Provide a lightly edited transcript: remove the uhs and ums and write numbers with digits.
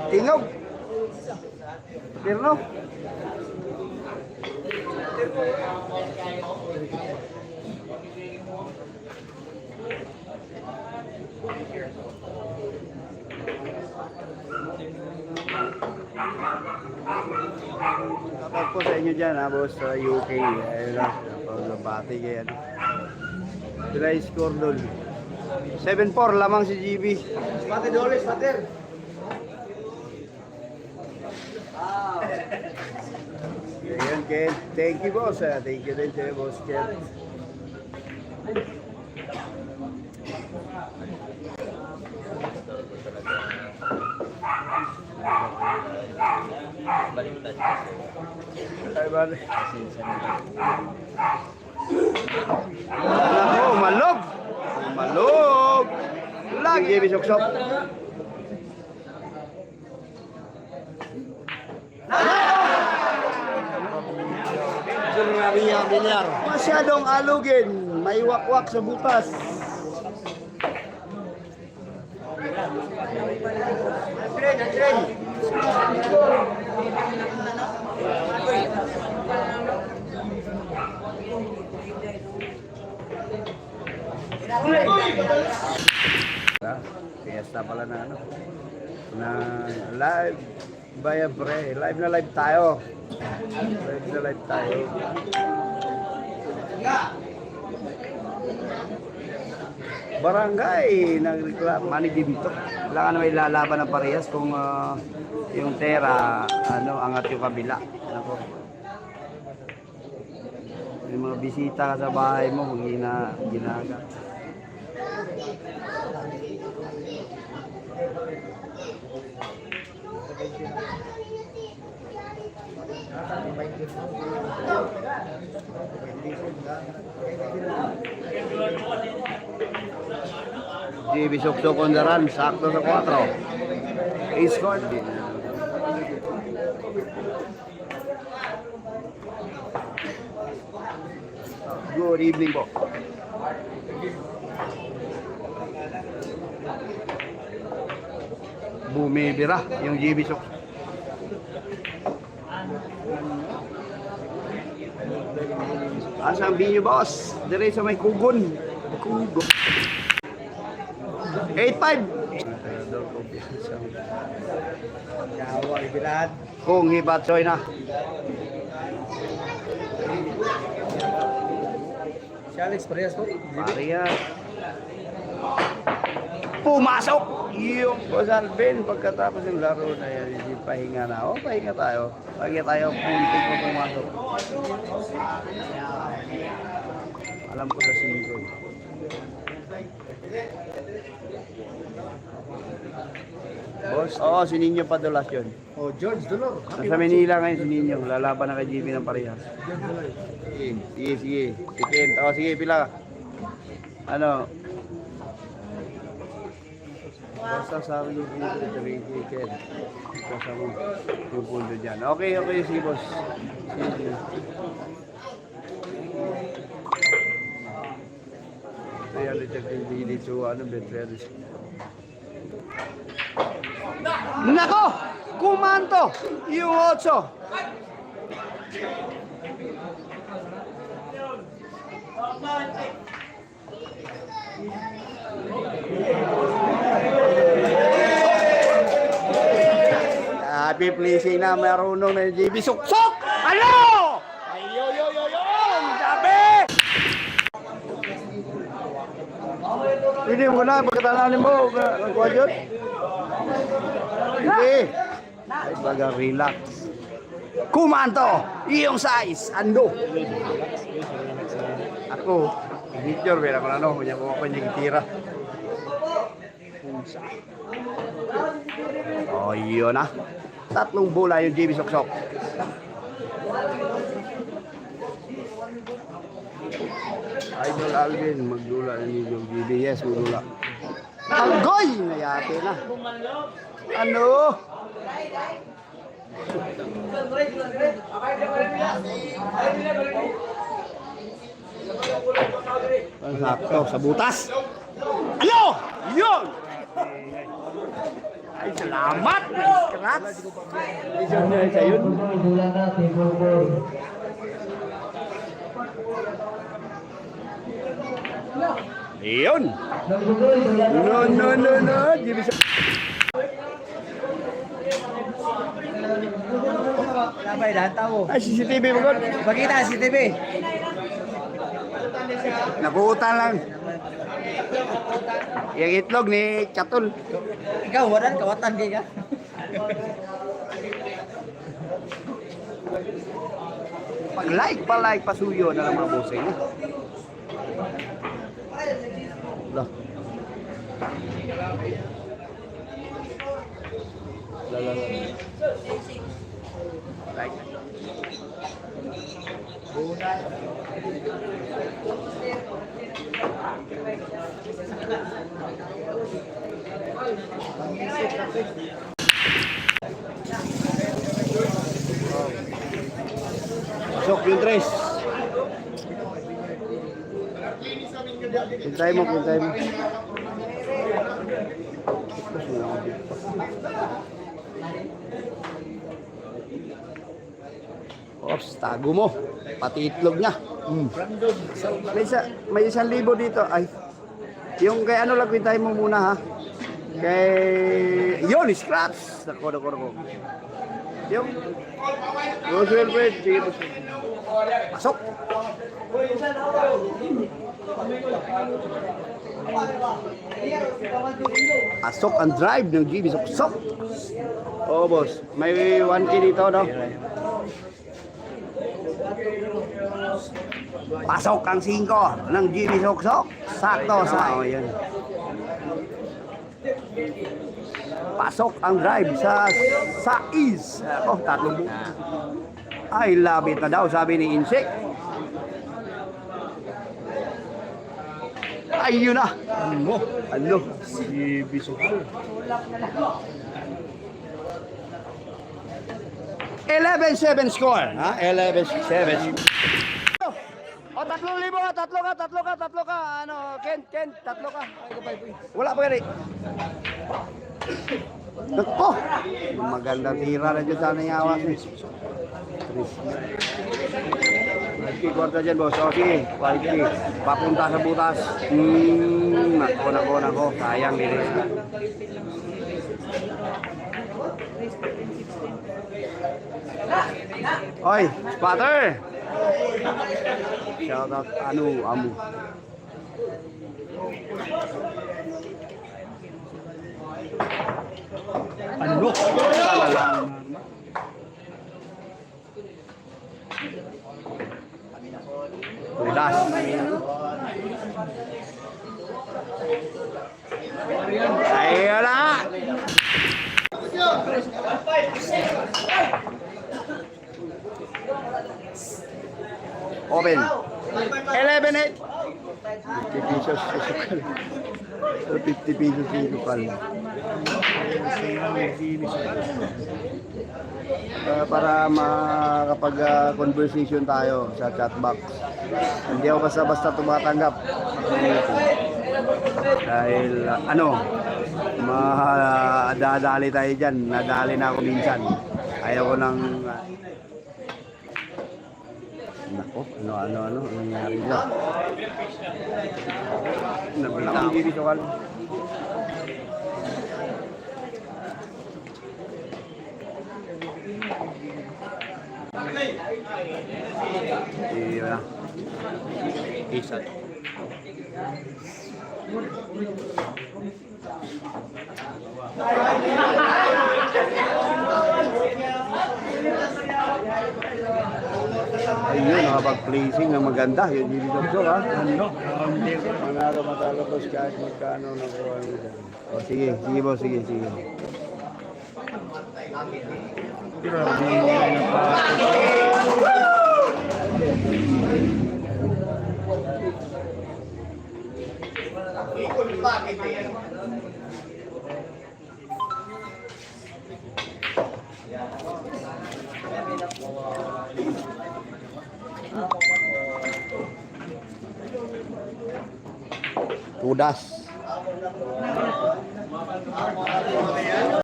Tingog. Pirno. Kapag po sa inyo dyan, boss, sa UK, ayun lang, paglabati kayo. Sila score doon. 7-4 lamang si GB. Pati doles, pater. Ayun, Ken. Thank you, boss. Thank you din sa'yo, boss, Ken. Baliktad kasi. Ay, bali. Nako, malog! Malog! Lagi GB sok-sok. Masyadong alugin. May wakwak sa butas. Fiesta pala na ano. Na live. Baya pre. Live na live tayo. Live na live tayo. Barangay nagreklamo manigimto. Kailangan na may lalaban ng parehas kung yung tera angat yung kabila. Nako. Yung mga bisita ka sa bahay mo, ginaga. GB sok-sok on the run, sakto sa 4. Ace scored. Good evening po. Bumibira yung GB sok. Asa ang binyo, boss? Dire sa may kugon. Kugon. 8-5. Yawa, ibilan. Kung hibatsoy na. Si Alex Parehas po. Maria. Pumasok! Yung Boss Alvin, pagkatapos ng laro na yan, pahinga na. O, pahinga tayo. Pahinga tayo, puntik mo pumasok. Alam ko sa 5. Boss, oo, si Ninyo Padulas yun. Oh, George Dolor. Nasa Manila ngayon si Ninyo, lalaban na kay GB ng parehas. Sige, sige. Tikin. O, sige, pila. Ano? Basta sabi yung dito, tikin. Basta mo, pupunto dyan. Okay, okay, sige, boss. Sige. Kaya detective dito, Betrelis. Nako! Kumanto! Yung 8. Happy pleasing na marunong na yung JB. Suksok! Ano? Ayo! Sabi! Hindi mo na, pagkatananin mo, nagkuha dyan. Hindi. Ay, baga, relax. Kumanto! Iyong size! Ando! Ako, picture, pero ako na no, kanya ko ako yung tira. Oh, yun na. 3 bola yung JB Sok-Sok. Idol Alvin, magdula na yung JB. Yes, magdula. Agoy! Nayate na. Ano? Sakto sa butas. Ano? Yun! Ay, salamat! Scratch! Isang na sa yun. Yun! No. Jimmy Sok. Sabay, dahan tao. Ay, CCTV mo god. Pakita, CCTV. Nakuutan lang. Yung itlog ni Chatul. Ikaw, waran, kawatan kayo ka. Pa-like, pasuyo na lang mga busay niya. Lah. La. Like. Pasok yung tres. Pintay mo. Ops, tago mo. Pati itlog niya. May 1,000 dito. Ay. Yung kay ano lang, pintay mo muna ha. Kay... Yun, scratch. Nako. Yung... Roswell Fred. Sige po. Pasok. Pasok ang drive ng GB. Sok. Oh, boss. May 1K dito, no? Pasok ang 5 ng GB Sok. Sakto sa... Oh, yan. Pasok ang drive sa Sais. Oh, 3 buo. Ay, labit na daw, sabi ni Insek. Ayun na. Ano? Si Bisokal. 11-7 score. Ha? 11-7. O, 3,000 ka. Tatlo ka. Ano, Ken, 3 ka. Wala pa gani. Nako! Magandang tira na dyan sana yung awas eh. Malki, kwarta dyan boss. O sige, Malki. Papunta sa butas. Nako. Sayang din. Oy, spotter! Shout out, Amu. Ano? Lidas. Ayo na. Open. 11-8. 50 pesos sa sukal. 50 pesos sa sukal. Para makapag-conversation tayo sa chat box. Hindi ako basta-basta tumatanggap. Dahil madadali tayo dyan. Nadali na ako minsan. Ayaw ko ng... Nako, ano nangyari dyan? Nabila ko hindi dito kal. Iya. Isa. Ayun, nakapag-placing na maganda. Yun yung doktor, ha? Mga kamatalapos kahit magkano na kuha nila. O, sige boss, sige. Tudas.